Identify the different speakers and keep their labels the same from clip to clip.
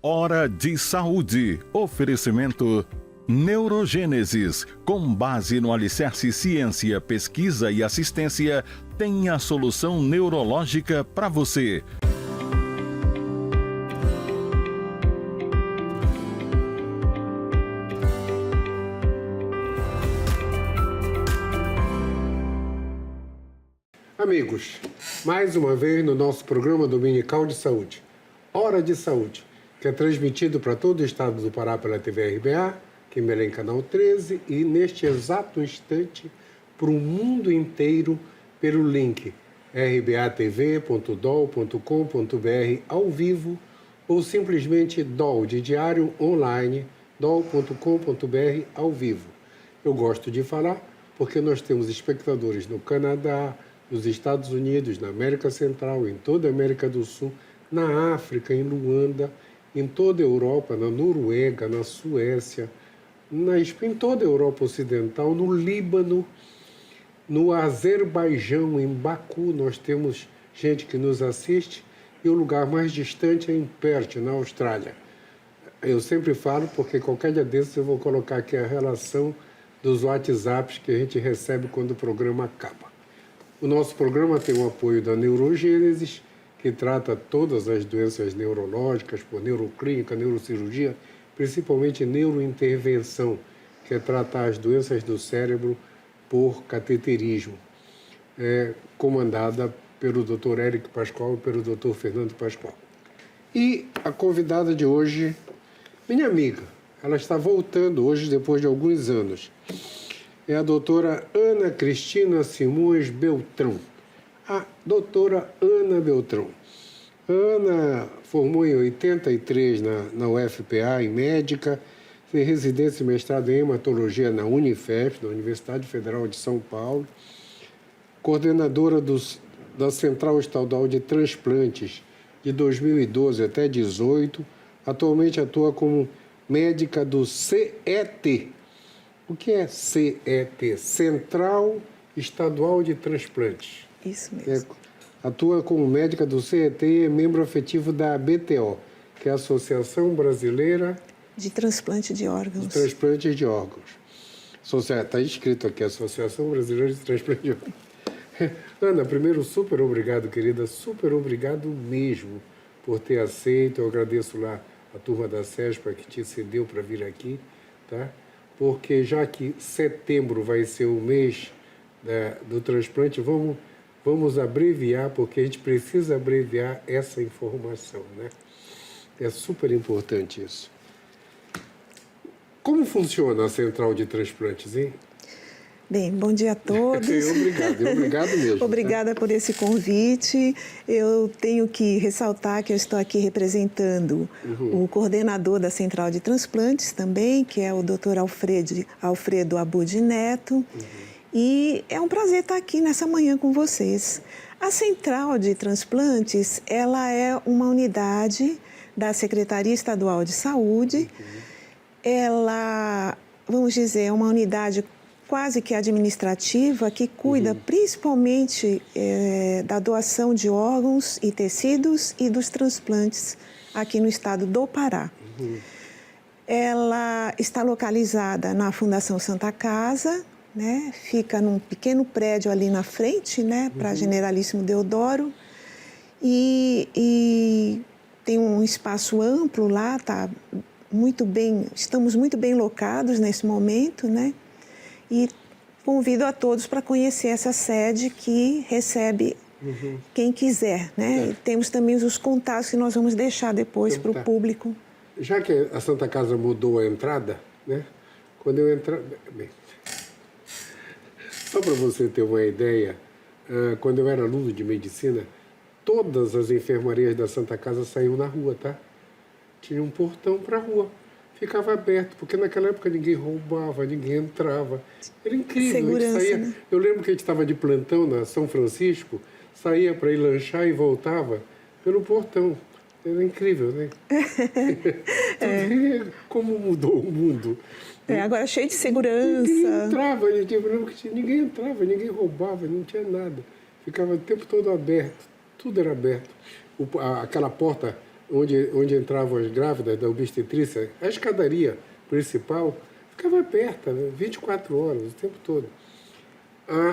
Speaker 1: Hora de Saúde. Oferecimento Neurogênesis. Com base no alicerce ciência, pesquisa e assistência, tem a solução neurológica para você.
Speaker 2: Amigos, mais uma vez no nosso programa dominical de saúde, Hora de Saúde, que é transmitido para todo o estado do Pará pela TV RBA, aqui em Belém, canal 13, e neste exato instante para o mundo inteiro pelo link rbatv.dol.com.br ao vivo ou simplesmente DOL de diário online, dol.com.br ao vivo. Eu gosto de falar porque nós temos espectadores no Canadá, nos Estados Unidos, na América Central, em toda a América do Sul, na África, em Luanda, em toda a Europa, na Noruega, na Suécia, em toda a Europa Ocidental, no Líbano, no Azerbaijão, em Baku, nós temos gente que nos assiste, e o lugar mais distante é em Perth, na Austrália. Eu sempre falo, porque qualquer dia desses eu vou colocar aqui a relação dos WhatsApps que a gente recebe quando o programa acaba. O nosso programa tem o apoio da Neurogênesis, que trata todas as doenças neurológicas por neuroclínica, neurocirurgia, principalmente neurointervenção, que é tratar as doenças do cérebro por cateterismo, comandada pelo Dr. Éric Pascoal e pelo Dr. Fernando Pascoal. E a convidada de hoje, minha amiga, ela está voltando hoje depois de alguns anos. É a doutora Ana Cristina Simões Beltrão. A doutora Ana Beltrão. Ana formou em 83 na UFPA, em médica, fez residência e mestrado em hematologia na Unifesp, da Universidade Federal de São Paulo, coordenadora da Central Estadual de Transplantes de 2012 até 2018, atualmente atua como médica do CET. O que é CET? Central Estadual de Transplantes.
Speaker 3: Isso mesmo.
Speaker 2: Atua como médica do CET e é membro afetivo da ABTO, que é a Associação Brasileira
Speaker 3: de Transplante de Órgãos.
Speaker 2: De Transplantes de Órgãos. Está escrito aqui, Associação Brasileira de Transplante de Órgãos. Ana, primeiro, super obrigado, querida, super obrigado mesmo por ter aceito. Eu agradeço lá a turma da SESPA que te cedeu para vir aqui, tá? Porque já que setembro vai ser o mês do transplante, vamos abreviar, porque a gente precisa abreviar essa informação, né? É super importante isso. Como funciona a central de transplantes, hein?
Speaker 3: Bem, bom dia a todos.
Speaker 2: Obrigado mesmo.
Speaker 3: Obrigada por esse convite. Eu tenho que ressaltar que eu estou aqui representando o coordenador da Central de Transplantes também, que é o Dr. Alfredo Abud Neto. E é um prazer estar aqui nessa manhã com vocês. A Central de Transplantes, ela é uma unidade da Secretaria Estadual de Saúde. Ela, vamos dizer, é uma unidade quase que administrativa, que cuida principalmente da doação de órgãos e tecidos e dos transplantes aqui no estado do Pará. Ela está localizada na Fundação Santa Casa, né? Fica num pequeno prédio ali na frente, né? Para Generalíssimo Deodoro, e tem um espaço amplo lá, tá muito bem, estamos muito bem locados nesse momento, né? E convido a todos para conhecer essa sede que recebe quem quiser, né? E temos também os contatos que nós vamos deixar depois para o público.
Speaker 2: Já que a Santa Casa mudou a entrada, né? Quando eu entrar... Bem, só para você ter uma ideia, quando eu era aluno de medicina, todas as enfermarias da Santa Casa saíam na rua, tá? Tinha um portão para a rua. Ficava aberto, porque naquela época ninguém roubava, ninguém entrava. Era incrível.
Speaker 3: Segurança,
Speaker 2: saía,
Speaker 3: né?
Speaker 2: Eu lembro que a gente estava de plantão na São Francisco, saía para ir lanchar e voltava pelo portão. Era incrível, né? Como mudou o mundo.
Speaker 3: Agora cheio de segurança.
Speaker 2: Ninguém entrava, ninguém roubava, não tinha nada. Ficava o tempo todo aberto, tudo era aberto. Aquela porta onde entravam as grávidas da obstetrícia, a escadaria principal ficava aberta, né? 24 horas, o tempo todo.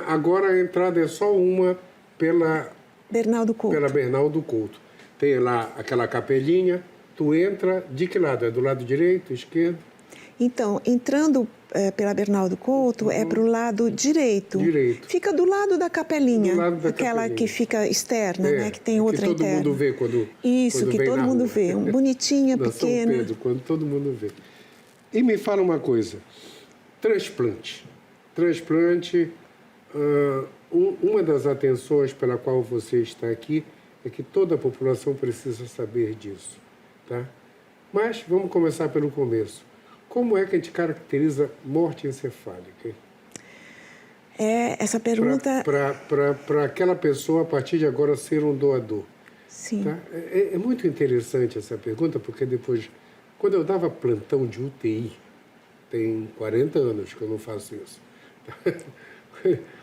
Speaker 2: Agora a entrada é só uma pela
Speaker 3: Bernal do Couto.
Speaker 2: Pela Bernal do Couto. Tem lá aquela capelinha, tu entra de que lado? É do lado direito, esquerdo?
Speaker 3: Então, entrando pela Bernal do Couto, é para o lado direito.
Speaker 2: Direito.
Speaker 3: Fica do lado da capelinha,
Speaker 2: Do lado da
Speaker 3: aquela
Speaker 2: capelinha.
Speaker 3: que fica externa, né? Que tem outra interna.
Speaker 2: Que todo mundo vê quando
Speaker 3: Isso,
Speaker 2: quando
Speaker 3: que
Speaker 2: vem
Speaker 3: todo
Speaker 2: na
Speaker 3: mundo
Speaker 2: rua.
Speaker 3: vê. Bonitinha,
Speaker 2: Da
Speaker 3: pequena.
Speaker 2: São Pedro, quando todo mundo vê. E me fala uma coisa, transplante. Transplante, uma das atenções pela qual você está aqui é que toda a população precisa saber disso, tá? Mas vamos começar pelo começo. Como é que a gente caracteriza morte encefálica?
Speaker 3: Essa pergunta...
Speaker 2: Para aquela pessoa, a partir de agora, ser um doador.
Speaker 3: Sim.
Speaker 2: Tá? É muito interessante essa pergunta, porque depois, quando eu dava plantão de UTI, tem 40 anos que eu não faço isso.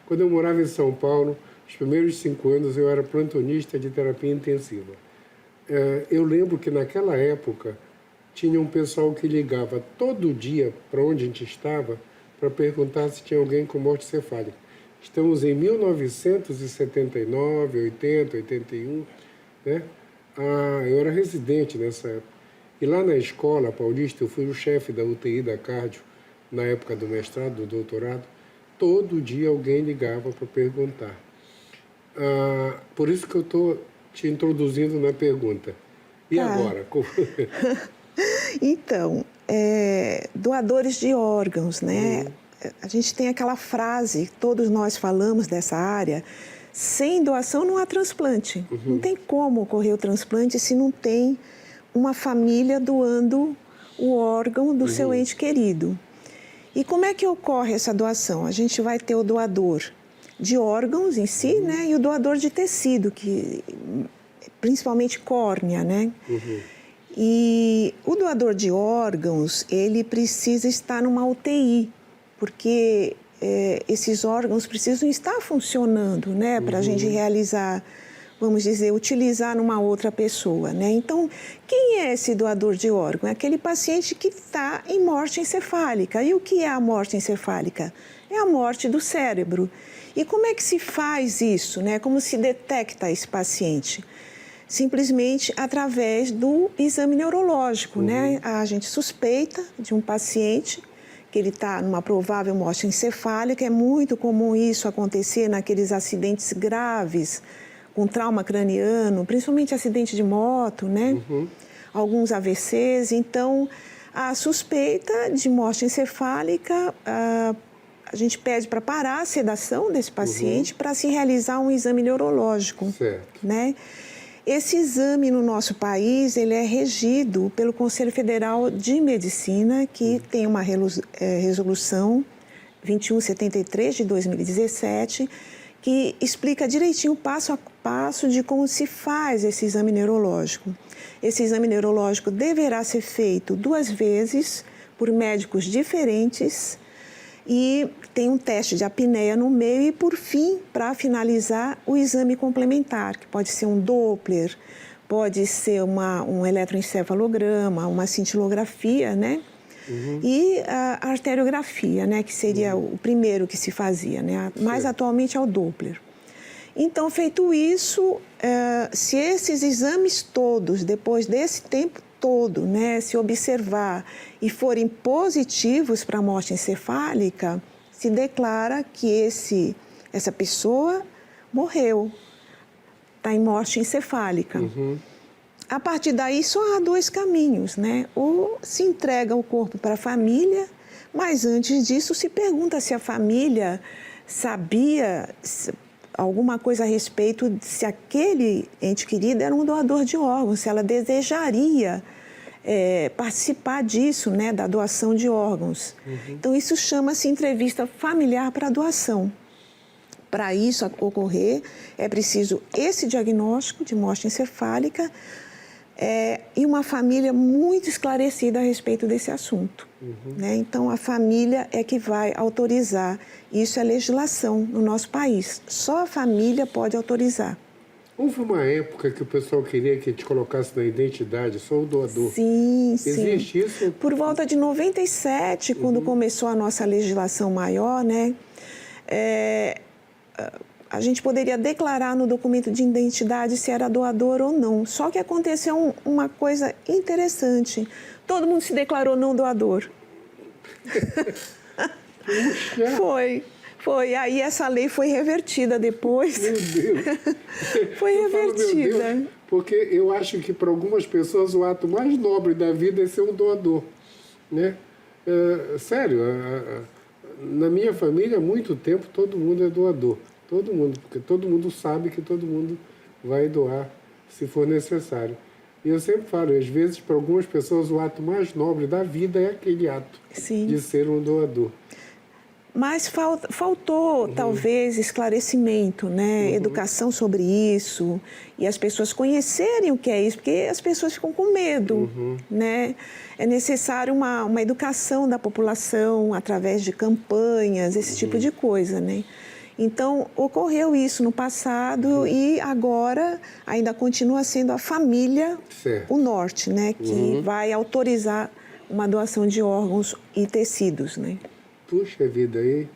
Speaker 2: Quando eu morava em São Paulo, os primeiros 5 anos eu era plantonista de terapia intensiva. Eu lembro que naquela época tinha um pessoal que ligava todo dia para onde a gente estava para perguntar se tinha alguém com morte encefálica. Estamos em 1979, 80, 81, né? Eu era residente nessa época. E lá na escola paulista, eu fui o chefe da UTI da cardio, na época do mestrado, do doutorado. Todo dia alguém ligava para perguntar. Por isso que eu estou te introduzindo na pergunta. E agora?
Speaker 3: Então, doadores de órgãos, né? A gente tem aquela frase, todos nós falamos dessa área, sem doação não há transplante. Não tem como ocorrer o transplante se não tem uma família doando o órgão do seu ente querido. E como é que ocorre essa doação? A gente vai ter o doador de órgãos em si, né? E o doador de tecido, que principalmente córnea, né? E o doador de órgãos, ele precisa estar numa UTI, porque esses órgãos precisam estar funcionando, né? Para a gente realizar, vamos dizer, utilizar numa outra pessoa, né? Então, quem é esse doador de órgão? É aquele paciente que está em morte encefálica. E o que é a morte encefálica? É a morte do cérebro. E como é que se faz isso, né? Como se detecta esse paciente? Simplesmente através do exame neurológico, né? A gente suspeita de um paciente que ele está numa provável morte encefálica. É muito comum isso acontecer naqueles acidentes graves, com trauma craniano, principalmente acidente de moto, né? Alguns AVCs. Então, a suspeita de morte encefálica, a gente pede para parar a sedação desse paciente para se realizar um exame neurológico, né? Esse exame no nosso país, ele é regido pelo Conselho Federal de Medicina, que tem uma resolução 2173 de 2017, que explica direitinho, passo a passo, de como se faz esse exame neurológico. Esse exame neurológico deverá ser feito 2 vezes por médicos diferentes e tem um teste de apneia no meio e, por fim, para finalizar, o exame complementar, que pode ser um Doppler, pode ser um eletroencefalograma, uma cintilografia, né? E a arteriografia, né? Que seria o primeiro que se fazia, né? Mas atualmente é o Doppler. Então, feito isso, se esses exames todos, depois desse tempo todo, né, se observar e forem positivos para a morte encefálica, se declara que essa pessoa morreu, está em morte encefálica. A partir daí, só há 2 caminhos, né? Ou se entrega o corpo para a família, mas antes disso se pergunta se a família sabia alguma coisa a respeito se aquele ente querido era um doador de órgãos, se ela desejaria participar disso, né, da doação de órgãos. Então, isso chama-se entrevista familiar para doação. Para isso ocorrer, é preciso esse diagnóstico de morte encefálica e uma família muito esclarecida a respeito desse assunto. Né? Então, a família é que vai autorizar. Isso é legislação no nosso país. Só a família pode autorizar.
Speaker 2: Houve uma época que o pessoal queria que a gente colocasse na identidade só o doador.
Speaker 3: Sim, sim.
Speaker 2: Existe isso?
Speaker 3: Por volta de 97, quando começou a nossa legislação maior, né? A gente poderia declarar no documento de identidade se era doador ou não. Só que aconteceu uma coisa interessante. Todo mundo se declarou não doador.
Speaker 2: Puxa.
Speaker 3: Foi. Aí essa lei foi revertida depois.
Speaker 2: Meu Deus.
Speaker 3: Foi revertida.
Speaker 2: Meu Deus, porque eu acho que para algumas pessoas o ato mais nobre da vida é ser um doador, né? Sério, na minha família, há muito tempo, todo mundo é doador. Todo mundo, porque todo mundo sabe que todo mundo vai doar se for necessário. E eu sempre falo, às vezes, para algumas pessoas, o ato mais nobre da vida é aquele ato de ser um doador.
Speaker 3: Mas faltou, talvez, esclarecimento, né? Educação sobre isso, e as pessoas conhecerem o que é isso, porque as pessoas ficam com medo, né? É necessário uma educação da população através de campanhas, esse tipo de coisa, né? Então, ocorreu isso no passado e agora ainda continua sendo a família, o norte, né? Que vai autorizar uma doação de órgãos e tecidos, né?
Speaker 2: Puxa vida, aí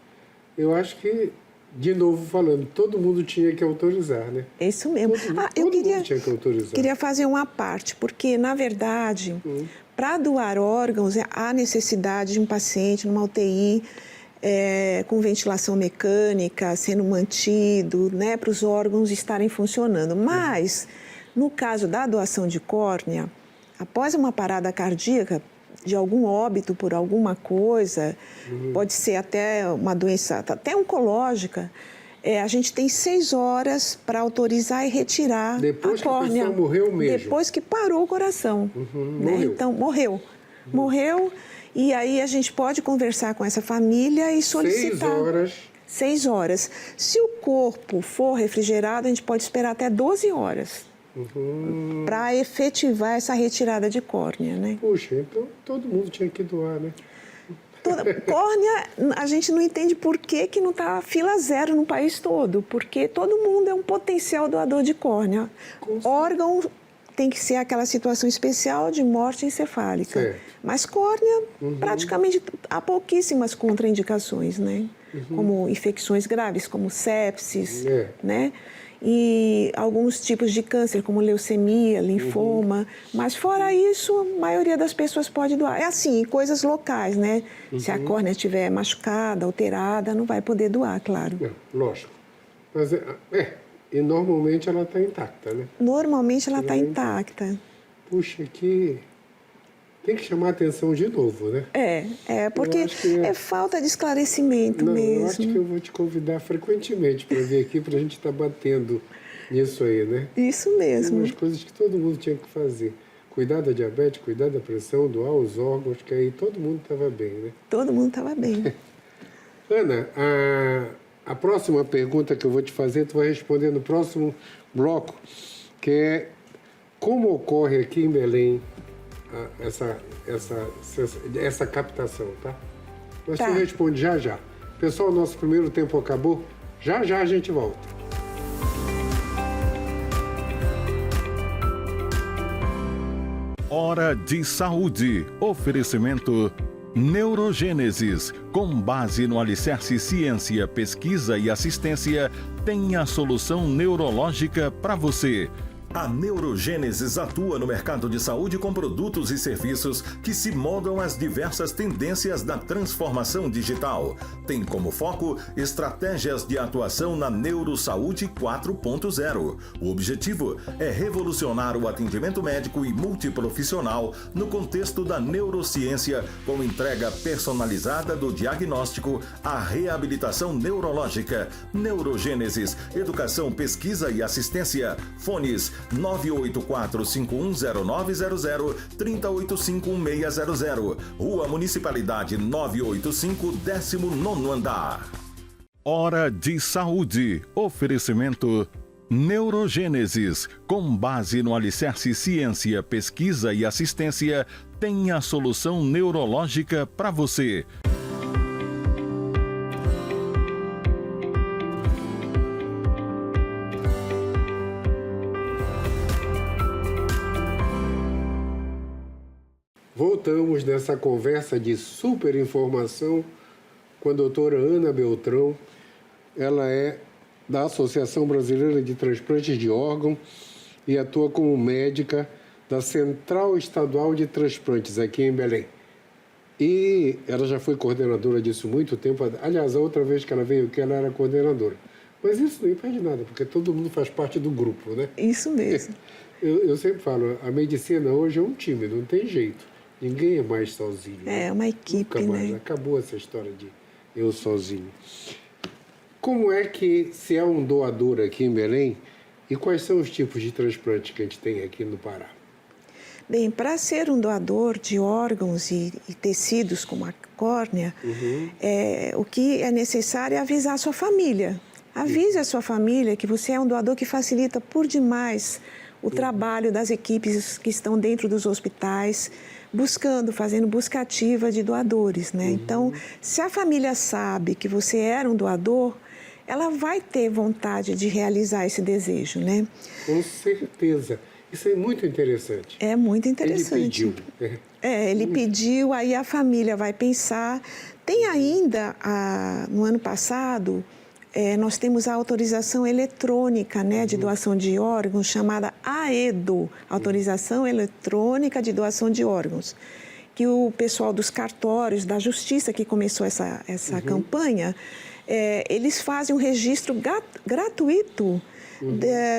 Speaker 2: eu acho que, de novo falando, todo mundo tinha que autorizar, né?
Speaker 3: É isso mesmo.
Speaker 2: Todo mundo tinha que autorizar.
Speaker 3: Queria fazer uma parte, porque, na verdade, para doar órgãos, há necessidade de um paciente numa UTI com ventilação mecânica, sendo mantido, né, para os órgãos estarem funcionando. Mas, no caso da doação de córnea, após uma parada cardíaca, de algum óbito por alguma coisa, pode ser até uma doença até oncológica, a gente tem 6 horas para autorizar e retirar
Speaker 2: depois
Speaker 3: a córnea.
Speaker 2: Depois que a pessoa morreu mesmo?
Speaker 3: Depois que parou o coração. Né?
Speaker 2: Morreu.
Speaker 3: Então, morreu, e aí a gente pode conversar com essa família e solicitar...
Speaker 2: 6 horas?
Speaker 3: 6 horas. Se o corpo for refrigerado, a gente pode esperar até 12 horas. Para efetivar essa retirada de córnea, né?
Speaker 2: Puxa, então todo mundo tinha que doar, né?
Speaker 3: Córnea, a gente não entende por que não está fila zero no país todo, porque todo mundo é um potencial doador de córnea. Órgão tem que ser aquela situação especial de morte encefálica.
Speaker 2: Certo.
Speaker 3: Mas córnea, praticamente, há pouquíssimas contraindicações, né? Como infecções graves, como sepsis, né? E alguns tipos de câncer, como leucemia, linfoma. Mas, fora isso, a maioria das pessoas pode doar. É assim, coisas locais, né? Se a córnea estiver machucada, alterada, não vai poder doar, claro.
Speaker 2: Lógico. Mas, e normalmente ela está intacta, né?
Speaker 3: Normalmente ela está intacta.
Speaker 2: Puxa, que... Tem que chamar a atenção de novo, né?
Speaker 3: Porque é falta de esclarecimento mesmo.
Speaker 2: Eu acho que eu vou te convidar frequentemente para vir aqui, para a gente estar batendo nisso aí, né?
Speaker 3: Isso mesmo.
Speaker 2: Tem umas coisas que todo mundo tinha que fazer. Cuidar da diabetes, cuidar da pressão, doar os órgãos, que aí todo mundo estava bem, né?
Speaker 3: Todo mundo estava bem.
Speaker 2: Ana, a próxima pergunta que eu vou te fazer, tu vai responder no próximo bloco, que é como ocorre aqui em Belém essa captação, tá? Mas tu responde já. Pessoal, nosso primeiro tempo acabou. Já a gente volta.
Speaker 1: Hora de Saúde. Oferecimento Neurogênesis. Com base no alicerce ciência, pesquisa e assistência, tem a solução neurológica para você. A Neurogênesis atua no mercado de saúde com produtos e serviços que se moldam às diversas tendências da transformação digital. Tem como foco estratégias de atuação na Neurosaúde 4.0. O objetivo é revolucionar o atendimento médico e multiprofissional no contexto da neurociência, com entrega personalizada do diagnóstico à reabilitação neurológica. Neurogênesis, educação, pesquisa e assistência. Fones 984-510900, 3085-1600. Rua Municipalidade 985, 19º andar. Hora de Saúde. Oferecimento Neurogênesis. Com base no alicerce ciência, pesquisa e assistência, tem a solução neurológica para você.
Speaker 2: voltamos nessa conversa de super informação com a doutora Ana Beltrão. Ela é da Associação Brasileira de Transplantes de Órgão e atua como médica da Central Estadual de Transplantes aqui em Belém. E ela já foi coordenadora disso há muito tempo. Aliás, a outra vez que ela veio aqui, ela era coordenadora. Mas isso não impede nada, porque todo mundo faz parte do grupo, né?
Speaker 3: Isso mesmo.
Speaker 2: Eu sempre falo, a medicina hoje é um time, não tem jeito. Ninguém é mais sozinho.
Speaker 3: É uma equipe,
Speaker 2: Nunca mais.
Speaker 3: né?
Speaker 2: Acabou essa história de eu sozinho. Como é que se é um doador aqui em Belém e quais são os tipos de transplante que a gente tem aqui no Pará?
Speaker 3: Bem, para ser um doador de órgãos e tecidos como a córnea, o que é necessário é avisar a sua família. Avise a sua família que você é um doador que facilita por demais o trabalho das equipes que estão dentro dos hospitais, fazendo busca ativa de doadores, né? Então, se a família sabe que você era um doador, ela vai ter vontade de realizar esse desejo, né?
Speaker 2: Com certeza. Isso é muito interessante.
Speaker 3: É muito interessante.
Speaker 2: Ele pediu.
Speaker 3: Ele pediu, aí a família vai pensar. Tem ainda, no ano passado, nós temos a autorização eletrônica, né, de doação de órgãos, chamada AEDO, Autorização Eletrônica de Doação de Órgãos, que o pessoal dos cartórios, da Justiça, que começou essa campanha, eles fazem um registro gratuito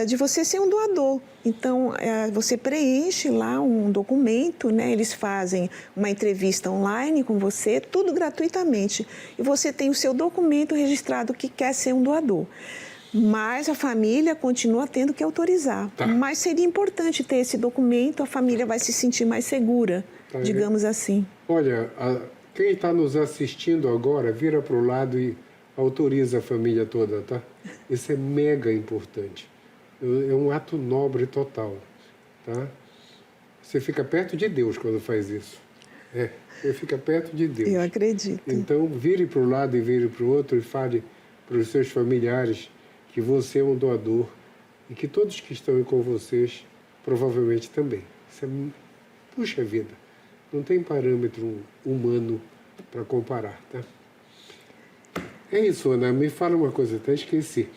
Speaker 3: de você ser um doador. Então, você preenche lá um documento, né? Eles fazem uma entrevista online com você, tudo gratuitamente. E você tem o seu documento registrado que quer ser um doador. Mas a família continua tendo que autorizar.
Speaker 2: Tá.
Speaker 3: Mas seria importante ter esse documento, a família vai se sentir mais segura, digamos assim.
Speaker 2: Olha, quem está nos assistindo agora, vira para o lado e autoriza a família toda, tá? Isso é mega importante. É um ato nobre total, tá? Você fica perto de Deus quando faz isso. Você fica perto de Deus.
Speaker 3: Eu acredito.
Speaker 2: Então, vire para um lado e vire para o outro e fale para os seus familiares que você é um doador e que todos que estão aí com vocês provavelmente também. Isso é, puxa vida, não tem parâmetro humano para comparar, tá? É isso, Ana. Me fala uma coisa, até esqueci.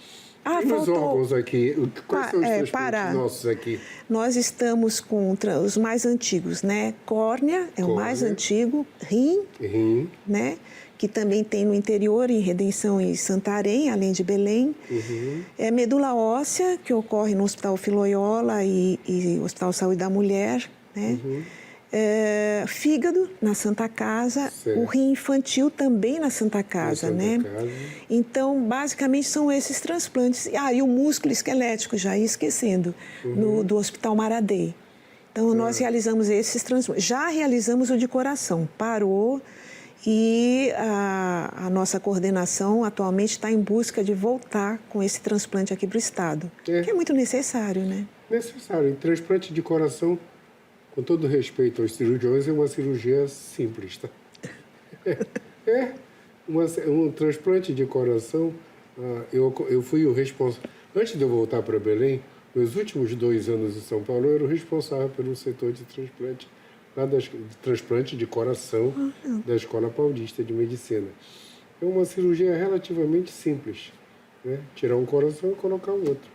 Speaker 2: E os órgãos aqui? Quais são os transplantes nossos aqui?
Speaker 3: Nós estamos com os mais antigos, né? Córnea é o mais antigo, rim, né? Que também tem no interior, em Redenção e Santarém, além de Belém. Medula óssea, que ocorre no Hospital Filoiola e Hospital Saúde da Mulher, né? Fígado na Santa Casa, o rim infantil também na Santa Casa, né? Então, basicamente, são esses transplantes. E o músculo esquelético, já ia esquecendo, do Hospital Maradei. Então, nós realizamos esses transplantes. Já realizamos o de coração, parou, e a nossa coordenação atualmente está em busca de voltar com esse transplante aqui para o Estado, que é muito necessário, né?
Speaker 2: Necessário. E transplante de coração, com todo respeito aos cirurgiões, é uma cirurgia simples, tá? Um transplante de coração, eu fui o responsável. Antes de eu voltar para Belém, nos últimos 2 anos em São Paulo, eu era o responsável pelo setor de transplante, de transplante de coração da Escola Paulista de Medicina. É uma cirurgia relativamente simples, né? Tirar um coração e colocar o outro.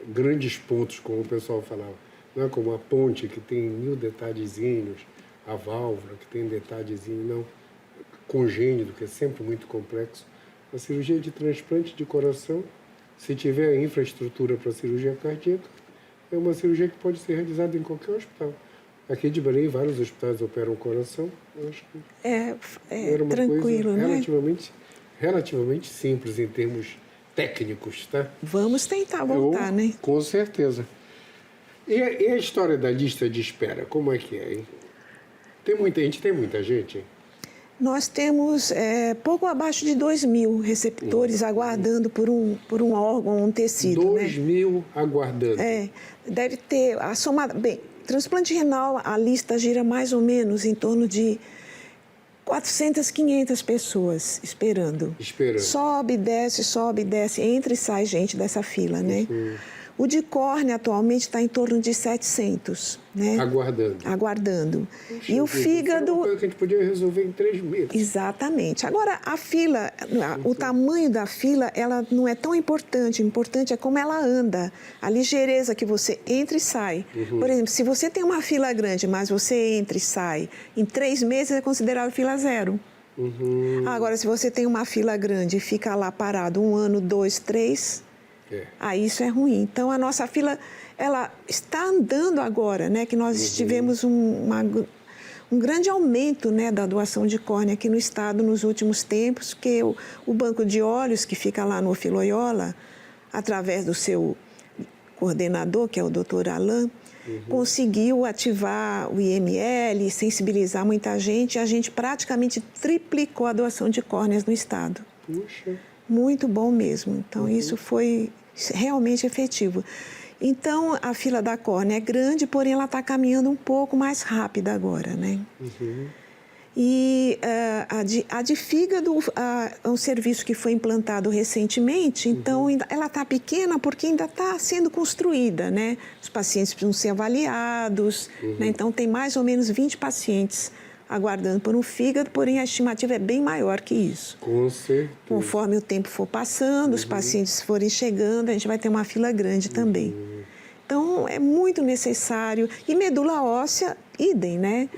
Speaker 2: Grandes pontos, como o pessoal falava. Não é como a ponte, que tem 1000 detalhezinhos, a válvula, que tem detalhezinho, não. Congênito, que é sempre muito complexo. A cirurgia de transplante de coração, se tiver a infraestrutura para cirurgia cardíaca, é uma cirurgia que pode ser realizada em qualquer hospital. Aqui de Belém, vários hospitais operam o coração. Eu acho que era uma
Speaker 3: tranquilo,
Speaker 2: coisa relativamente simples em termos técnicos, tá?
Speaker 3: Vamos tentar voltar, né?
Speaker 2: Com certeza. E a história da lista de espera, como é que é, hein? A gente tem muita gente?
Speaker 3: Nós temos pouco abaixo de 2.000 receptores aguardando por um órgão, um tecido.
Speaker 2: 2.000 aguardando.
Speaker 3: Deve ter a somada. Bem, transplante renal, a lista gira mais ou menos em torno de 400, 500 pessoas esperando. Sobe, desce, entra e sai gente dessa fila, né? O de córnea atualmente está em torno de 700, né? Aguardando.
Speaker 2: Puxa,
Speaker 3: e o fígado...
Speaker 2: Isso é uma coisa que a gente podia resolver em 3 meses.
Speaker 3: Exatamente. Agora, a fila, o tamanho da fila, ela não é tão importante. O importante é como ela anda, a ligeireza que você entra e sai. Por exemplo, se você tem uma fila grande, mas você entra e sai, em 3 meses é considerado fila zero. Agora, se você tem uma fila grande e fica lá parado 1 ano, 2, 3... Aí isso é ruim. Então, a nossa fila, ela está andando agora, né? Que nós tivemos um grande aumento, né, da doação de córnea aqui no estado nos últimos tempos, porque o banco de olhos, que fica lá no Filoiola, através do seu coordenador, que é o Dr. Alain, conseguiu ativar o IML, sensibilizar muita gente, e a gente praticamente triplicou a doação de córneas no estado.
Speaker 2: Puxa.
Speaker 3: Muito bom mesmo. Então, isso foi realmente efetivo. Então, a fila da córnea é grande, porém ela está caminhando um pouco mais rápida agora, né? E a de fígado é um serviço que foi implantado recentemente, então ela está pequena porque ainda está sendo construída, né? Os pacientes precisam ser avaliados, né? Então tem mais ou menos 20 pacientes aguardando por um fígado, porém a estimativa é bem maior que isso.
Speaker 2: Com certeza.
Speaker 3: Conforme o tempo for passando, os pacientes forem chegando, a gente vai ter uma fila grande também. Então, é muito necessário. E medula óssea, idem, né?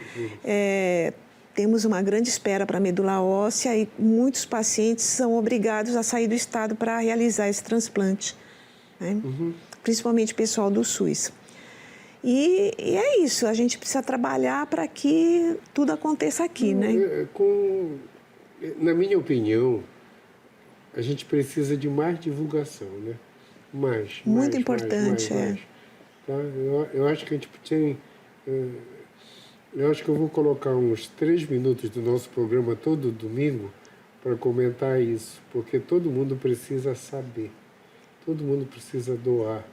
Speaker 3: Temos uma grande espera para medula óssea e muitos pacientes são obrigados a sair do estado para realizar esse transplante, né? Principalmente o pessoal do SUS. E é isso, a gente precisa trabalhar para que tudo aconteça aqui, né?
Speaker 2: Na minha opinião, a gente precisa de mais divulgação, né?
Speaker 3: Muito importante,
Speaker 2: tá? Eu acho que a gente tem... Eu acho que eu vou colocar uns 3 minutos do nosso programa todo domingo para comentar isso, porque todo mundo precisa saber, todo mundo precisa doar,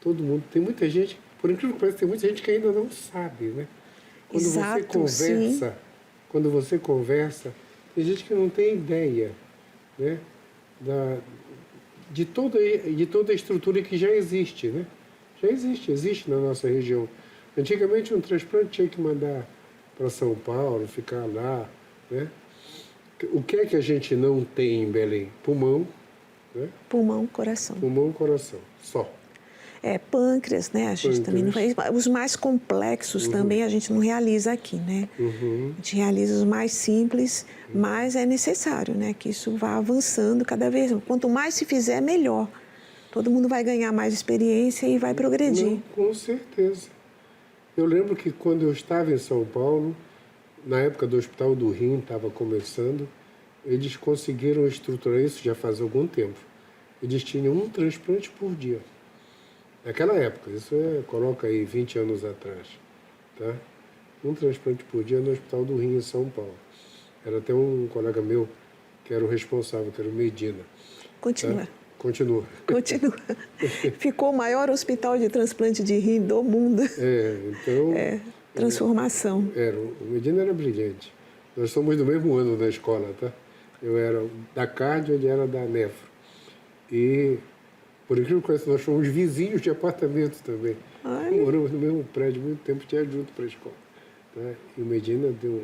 Speaker 2: todo mundo... Tem muita gente... Por incrível que pareça, tem muita gente que ainda não sabe, né? Quando você conversa, tem gente que não tem ideia, né? De toda a estrutura que já existe, né? Existe na nossa região. Antigamente, um transplante tinha que mandar para São Paulo, ficar lá, né? O que é que a gente não tem em Belém? Pulmão, né?
Speaker 3: Pulmão, coração.
Speaker 2: Pulmão, coração, só.
Speaker 3: Pâncreas, né? A gente também não faz. Os mais complexos também a gente não realiza aqui, né? A gente realiza os mais simples, mas é necessário, né? Que isso vá avançando cada vez. Quanto mais se fizer, melhor. Todo mundo vai ganhar mais experiência e vai progredir.
Speaker 2: Não, com certeza. Eu lembro que quando eu estava em São Paulo, na época do Hospital do Rim, estava começando, eles conseguiram estruturar isso já faz algum tempo. Eles tinham um transplante por dia. Naquela época, coloca aí 20 anos atrás, tá? Um transplante por dia no Hospital do Rim, em São Paulo. Era até um colega meu que era o responsável, que era o Medina.
Speaker 3: Continua.
Speaker 2: Tá? Continua.
Speaker 3: Ficou o maior hospital de transplante de rim do mundo.
Speaker 2: Então...
Speaker 3: transformação.
Speaker 2: O Medina era brilhante. Nós somos do mesmo ano na escola, tá? Eu era da cardio, ele era da nefro. E... Por incrível que pareça, nós fomos vizinhos de apartamento também. Moramos no mesmo prédio, muito tempo, tinha junto para a escola. Tá? E o Medina deu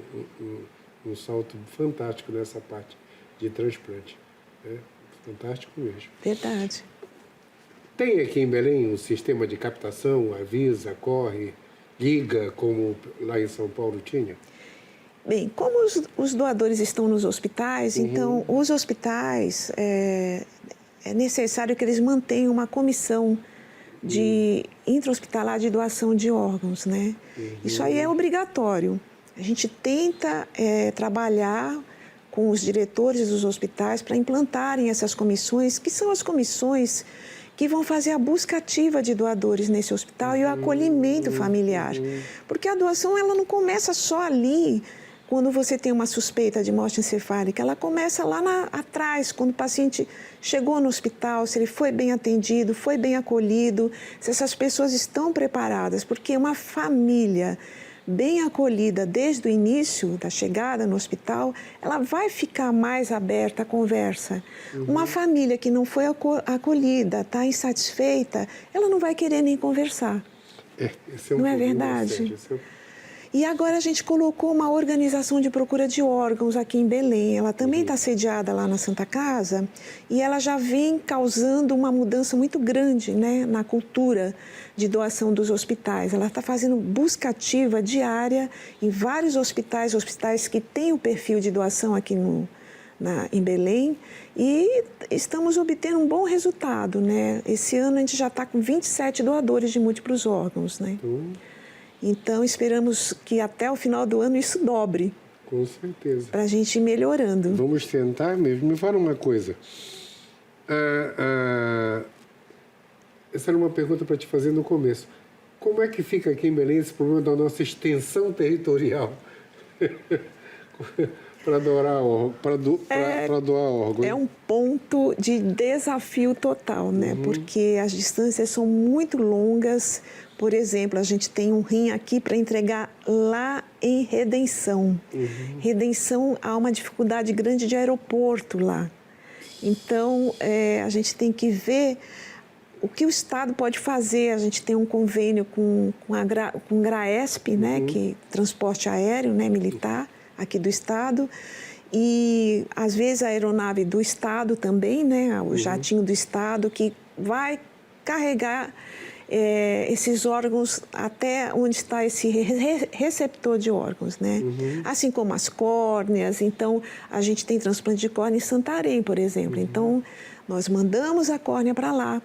Speaker 2: um salto fantástico nessa parte de transplante. Né? Fantástico mesmo.
Speaker 3: Verdade.
Speaker 2: Tem aqui em Belém um sistema de captação, avisa, corre, liga, como lá em São Paulo tinha?
Speaker 3: Bem, como os doadores estão nos hospitais, então os hospitais... É necessário que eles mantenham uma comissão de intra-hospitalar de doação de órgãos, né? Isso aí é obrigatório. A gente tenta trabalhar com os diretores dos hospitais para implantarem essas comissões, que são as comissões que vão fazer a busca ativa de doadores nesse hospital e o acolhimento familiar. Porque a doação ela não começa só ali, quando você tem uma suspeita de morte encefálica, ela começa lá atrás, quando o paciente chegou no hospital, se ele foi bem atendido, foi bem acolhido, se essas pessoas estão preparadas, porque uma família bem acolhida desde o início da chegada no hospital, ela vai ficar mais aberta à conversa. Uma família que não foi acolhida, está insatisfeita, ela não vai querer nem conversar. Não é verdade? E agora a gente colocou uma organização de procura de órgãos aqui em Belém. Ela também está sediada lá na Santa Casa e ela já vem causando uma mudança muito grande, né, na cultura de doação dos hospitais. Ela está fazendo busca ativa diária em vários hospitais que têm o perfil de doação aqui em Belém, e estamos obtendo um bom resultado, né? Esse ano a gente já está com 27 doadores de múltiplos órgãos, né? Então, esperamos que até o final do ano isso dobre.
Speaker 2: Com certeza.
Speaker 3: Para a gente ir melhorando.
Speaker 2: Vamos tentar mesmo. Me fala uma coisa. Essa era uma pergunta para te fazer no começo. Como é que fica aqui em Belém esse problema da nossa extensão territorial para doar órgãos?
Speaker 3: É um ponto de desafio total, né? Porque as distâncias são muito longas. Por exemplo, a gente tem um rim aqui para entregar lá em Redenção. Redenção, há uma dificuldade grande de aeroporto lá. Então, a gente tem que ver o que o Estado pode fazer. A gente tem um convênio com o GRAESP, né, que transporte aéreo, né, militar, aqui do Estado. E, às vezes, a aeronave do Estado também, né, o jatinho do Estado, que vai carregar esses órgãos até onde está esse receptor de órgãos, né? Assim como as córneas. Então, a gente tem transplante de córnea em Santarém, por exemplo. Então, nós mandamos a córnea para lá.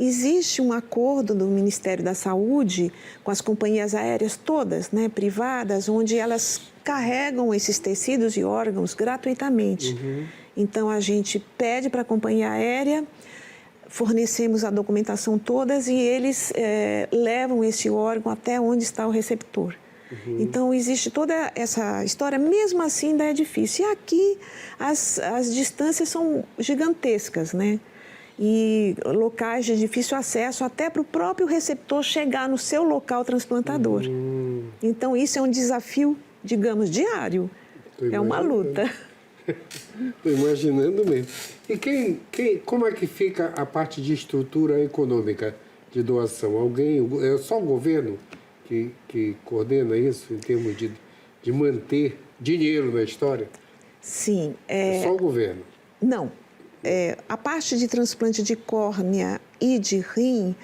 Speaker 3: Existe um acordo do Ministério da Saúde com as companhias aéreas todas, né, privadas, onde elas carregam esses tecidos e órgãos gratuitamente. Então, a gente pede para a companhia aérea, fornecemos a documentação todas e eles levam esse órgão até onde está o receptor. Então, existe toda essa história, mesmo assim ainda é difícil. E aqui as distâncias são gigantescas, né? E locais de difícil acesso até para o próprio receptor chegar no seu local transplantador. Então, isso é um desafio, digamos, diário. É uma luta.
Speaker 2: Estou imaginando mesmo. E como é que fica a parte de estrutura econômica de doação? É só o governo que coordena isso em termos de manter dinheiro na história?
Speaker 3: Sim.
Speaker 2: É só o governo?
Speaker 3: Não. A parte de transplante de córnea e de rim,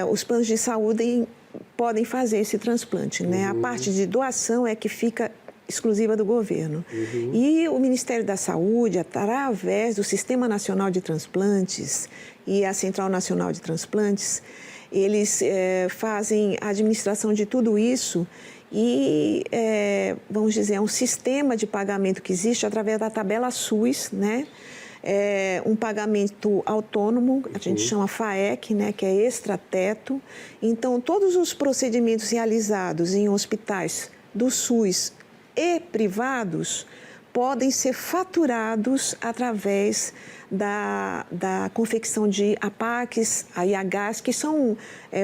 Speaker 3: os planos de saúde podem fazer esse transplante, né? A parte de doação é que fica exclusiva do governo. E o Ministério da Saúde, através do Sistema Nacional de Transplantes e a Central Nacional de Transplantes, eles fazem a administração de tudo isso e, vamos dizer, é um sistema de pagamento que existe através da tabela SUS, né? Um pagamento autônomo, a gente chama FAEC, né, que é extrateto. Então, todos os procedimentos realizados em hospitais do SUS e privados podem ser faturados através da confecção de APACs, IHs, que são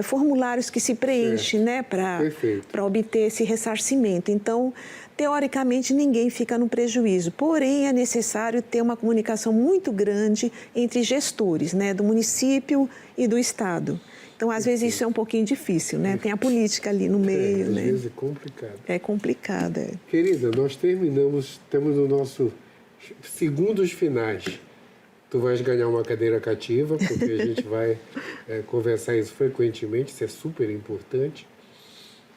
Speaker 3: formulários que se preenchem, né, para obter esse ressarcimento. Então, teoricamente, ninguém fica no prejuízo, porém é necessário ter uma comunicação muito grande entre gestores, né, do município e do Estado. Então, às vezes, isso é um pouquinho difícil, né? Tem a política ali no meio, né?
Speaker 2: Às vezes é complicado.
Speaker 3: É complicado,
Speaker 2: Querida, nós temos o nosso segundos finais. Tu vais ganhar uma cadeira cativa, porque a gente vai conversar isso frequentemente, isso é super importante.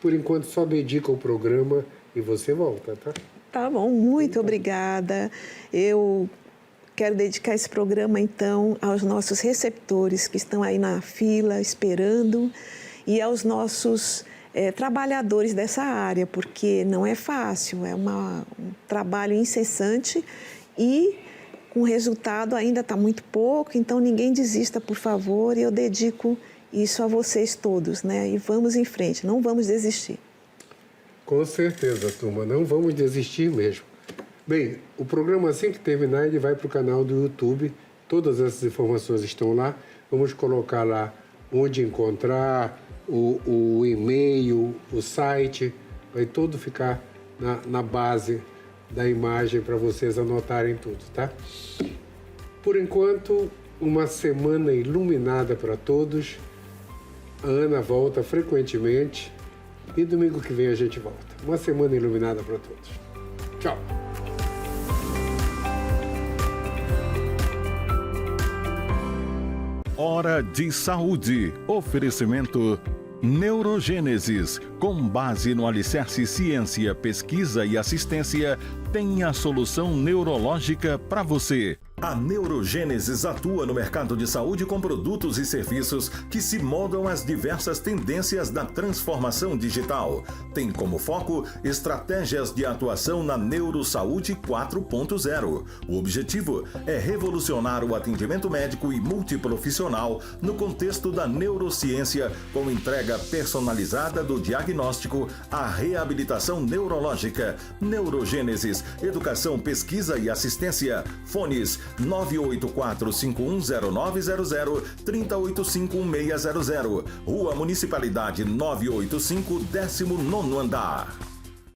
Speaker 2: Por enquanto, só dedica o programa e você volta, tá?
Speaker 3: Tá bom, muito obrigada. Eu quero dedicar esse programa, então, aos nossos receptores que estão aí na fila, esperando, e aos nossos trabalhadores dessa área, porque não é fácil, é um trabalho incessante e com resultado ainda está muito pouco, então ninguém desista, por favor, e eu dedico isso a vocês todos, né? E vamos em frente, não vamos desistir.
Speaker 2: Com certeza, turma, não vamos desistir mesmo. Bem, o programa, assim que terminar, ele vai para o canal do YouTube. Todas essas informações estão lá. Vamos colocar lá onde encontrar, o e-mail, o site, vai todo ficar na base da imagem para vocês anotarem tudo, tá? Por enquanto, uma semana iluminada para todos. A Ana volta frequentemente e domingo que vem a gente volta. Uma semana iluminada para todos. Tchau!
Speaker 1: Hora de Saúde. Oferecimento Neurogênesis. Com base no alicerce ciência, pesquisa e assistência, tem a solução neurológica para você. A Neurogênesis atua no mercado de saúde com produtos e serviços que se moldam às diversas tendências da transformação digital. Tem como foco estratégias de atuação na Neurosaúde 4.0. O objetivo é revolucionar o atendimento médico e multiprofissional no contexto da neurociência, com entrega personalizada do diagnóstico à reabilitação neurológica. Neurogênesis, educação, pesquisa e assistência. Fones 984-510900, 3085-1600. Rua Municipalidade 985, 19º andar.